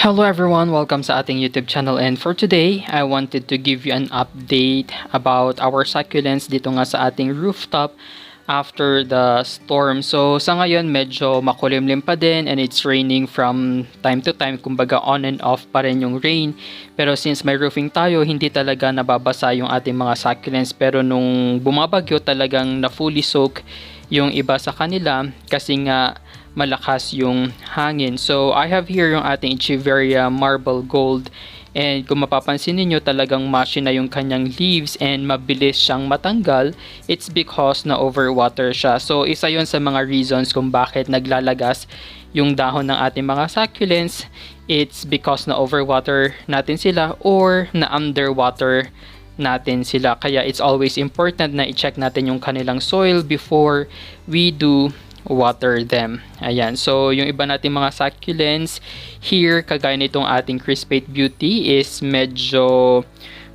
Hello everyone, welcome sa ating YouTube channel, and for today, I wanted to give you an update about our succulents dito nga sa ating rooftop after the storm. So sa ngayon medyo makulimlim pa din and it's raining from time to time, kumbaga on and off pa rin yung rain. Pero since may roofing tayo, hindi talaga nababasa yung ating mga succulents, pero nung bumabagyo talagang na fully soak yung iba sa kanila kasi nga malakas yung hangin. So I have here yung ating Echeveria Marble Gold, and kung mapapansin niyo talagang mushy na yung kanyang leaves and mabilis siyang matanggal. It's because na overwater siya. So isa yon sa mga reasons kung bakit naglalagas yung dahon ng ating mga succulents. It's because na overwater natin sila or na underwater natin sila. Kaya it's always important na i-check natin yung kanilang soil before we do water them. Ayan. So, yung iba nating mga succulents here, kagaya nitong ating Crispate Beauty, is medyo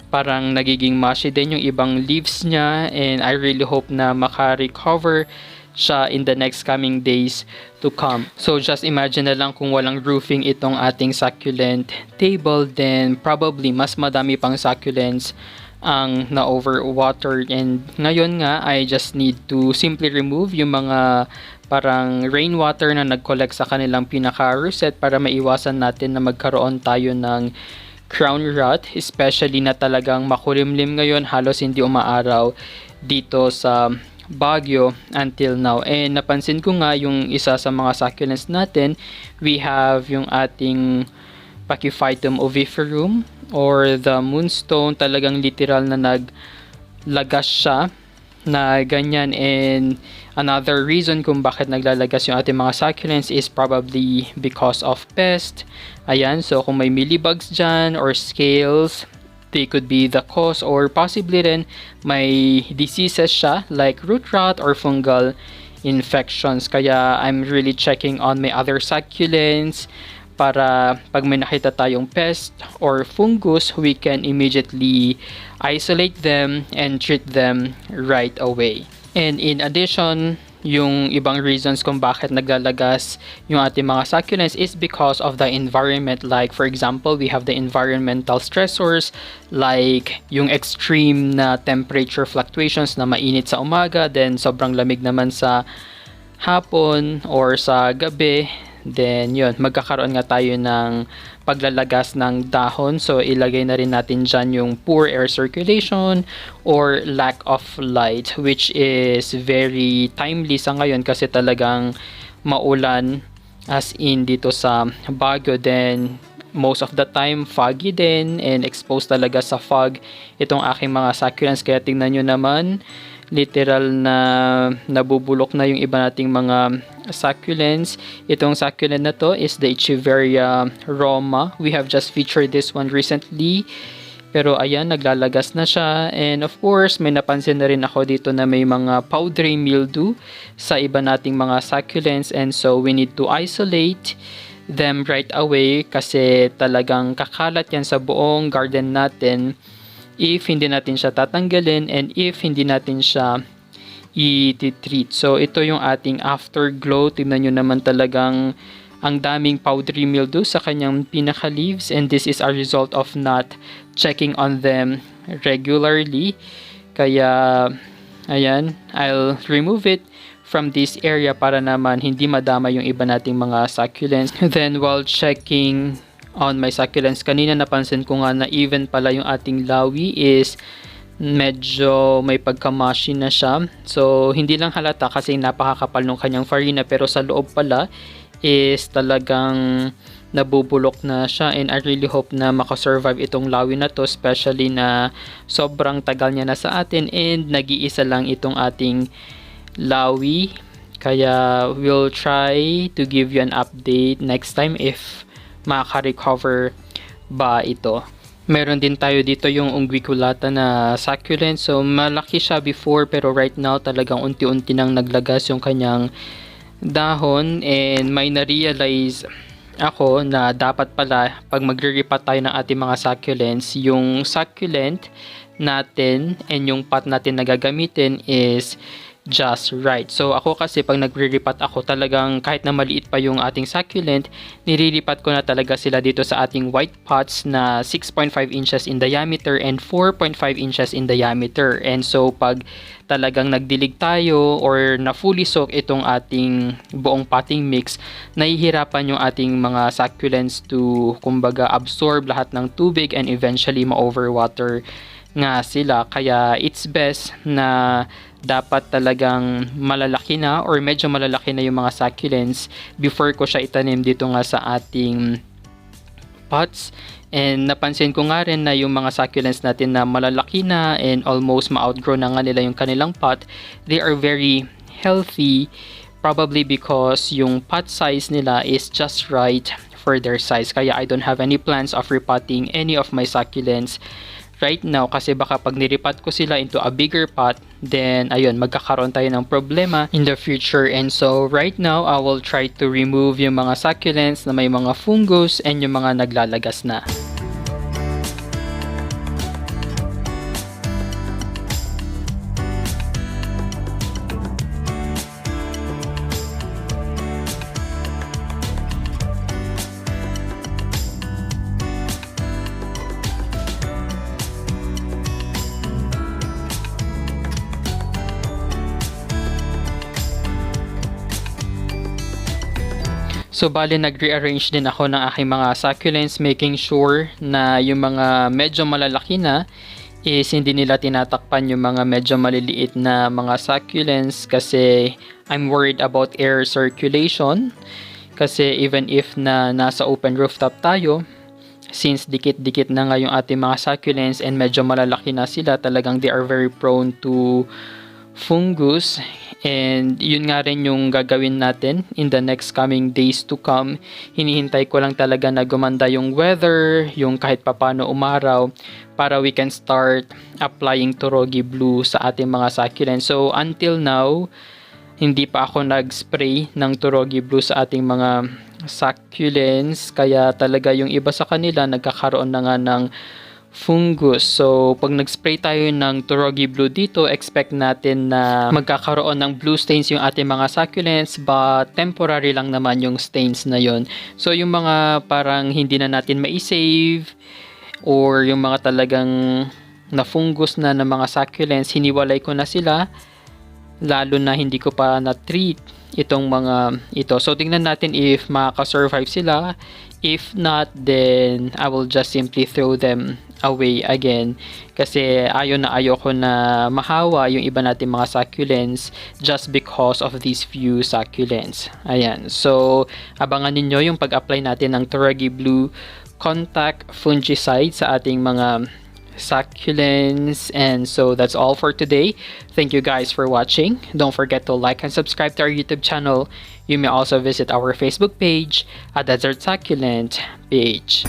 parang nagiging mushy din yung ibang leaves niya, and I really hope na maka-recover siya in the next coming days to come. So, just imagine na lang kung walang roofing itong ating succulent table, then probably mas madami pang succulents ang na-overwater. And ngayon nga, I just need to simply remove yung mga parang rainwater na nag-collect sa kanilang pinaka-rosette para maiwasan natin na magkaroon tayo ng crown rot, especially na talagang makulimlim ngayon, halos hindi umaaraw dito sa Baguio until now. And napansin ko nga yung isa sa mga succulents natin, we have yung ating Pachyphytum oviferum or the moonstone, talagang literal na naglagas siya na ganyan. And another reason kung bakit naglalagas yung ating mga succulents is probably because of pest. Ayan, so kung may mealybugs dyan or scales, they could be the cause, or possibly rin may diseases siya like root rot or fungal infections. Kaya I'm really checking on my other succulents para pag may nakita tayong pest or fungus, we can immediately isolate them and treat them right away. And in addition, yung ibang reasons kung bakit naglalagas yung ating mga succulents is because of the environment. Like for example, we have the environmental stressors like yung extreme na temperature fluctuations, na mainit sa umaga, then sobrang lamig naman sa hapon or sa gabi. Then yun, magkakaroon nga tayo ng paglalagas ng dahon. So ilagay na rin natin dyan yung poor air circulation or lack of light, which is very timely sa ngayon kasi talagang maulan as in dito sa Baguio. Then most of the time foggy din and exposed talaga sa fog itong aking mga succulents. Kaya tingnan nyo naman, literal na nabubulok na yung iba nating mga succulents. Itong succulent na to is the Echeveria Roma. We have just featured this one recently, pero ayan, naglalagas na siya. And of course, may napansin na rin ako dito na may mga powdery mildew sa iba nating mga succulents, and so we need to isolate them right away kasi talagang kakalat yan sa buong garden natin if hindi natin siya tatanggalin and if hindi natin siya i-treat. So ito yung ating afterglow. Tingnan nyo naman, talagang ang daming powdery mildew sa kanyang pinaka-leaves, and this is a result of not checking on them regularly. Kaya ayan, I'll remove it from this area para naman hindi madama yung iba nating mga succulents. Then while checking on my succulents, kanina napansin ko nga na even pala yung ating lawi is medyo may pagkamashi na siya. So hindi lang halata kasi napakakapal ng kanyang farina, pero sa loob pala is talagang nabubulok na siya, and I really hope na makasurvive itong lawi na to, especially na sobrang tagal niya na sa atin and nag-iisa lang itong ating lawi. Kaya we'll try to give you an update next time if makaka-recover ba ito. Meron din tayo dito yung unguiculata na succulent. So malaki siya before, pero right now talagang unti-unti nang naglagas yung kanyang dahon, and may na-realize ako na dapat pala pag magre-repot tayo ng ating mga succulents, yung succulent natin and yung pot natin na gagamitin is just right. So ako kasi pag nagre-repot ako, talagang kahit na maliit pa yung ating succulent, niriripat ko na talaga sila dito sa ating white pots na 6.5 inches in diameter and 4.5 inches in diameter. And so pag talagang nagdilig tayo or na fully soak itong ating buong potting mix, nahihirapan yung ating mga succulents to kumbaga absorb lahat ng tubig and eventually ma-overwater nga sila. Kaya it's best na dapat talagang malalaki na or medyo malalaki na yung mga succulents before ko siya itanim dito nga sa ating pots. And napansin ko nga rin na yung mga succulents natin na malalaki na and almost ma-outgrow na nga nila yung kanilang pot, they are very healthy, probably because yung pot size nila is just right for their size. Kaya I don't have any plans of repotting any of my succulents right now, kasi baka pag niripat ko sila into a bigger pot, then ayun, magkakaroon tayo ng problema in the future. And so right now, I will try to remove yung mga succulents na may mga fungus and yung mga naglalagas na. So bali nag-rearrange din ako ng aking mga succulents, making sure na yung mga medyo malalaki na is hindi nila tinatakpan yung mga medyo maliliit na mga succulents, kasi I'm worried about air circulation. Kasi even if na nasa open rooftop tayo, since dikit-dikit na nga yung ating mga succulents and medyo malalaki na sila, talagang they are very prone to fungus. And yun nga rin yung gagawin natin in the next coming days to come. Hinihintay ko lang talaga na gumanda yung weather, yung kahit papano umaraw, para we can start applying Turogi Blue sa ating mga succulents. So until now, hindi pa ako nag-spray ng Turogi Blue sa ating mga succulents, kaya talaga yung iba sa kanila nagkakaroon na nga ng fungus. So pag nag-spray tayo ng Turogi Blue dito, expect natin na magkakaroon ng blue stains yung ating mga succulents, but temporary lang naman yung stains na yon. So yung mga parang hindi na natin mai-save or yung mga talagang na fungus na ng mga succulents, hiniwalay ko na sila, lalo na hindi ko pa na-treat itong mga ito. So tingnan natin if makaka-survive sila. If not, then I will just simply throw them away again, kasi ayoko na mahawa yung iba natin mga succulents just because of these few succulents. Ayan, so abangan ninyo yung pag-apply natin ng Turogi Blue contact fungicide sa ating mga succulents. And so that's all for today. Thank you guys for watching. Don't forget to like and subscribe to our YouTube channel. You may also visit our Facebook page at Desert Succulent page.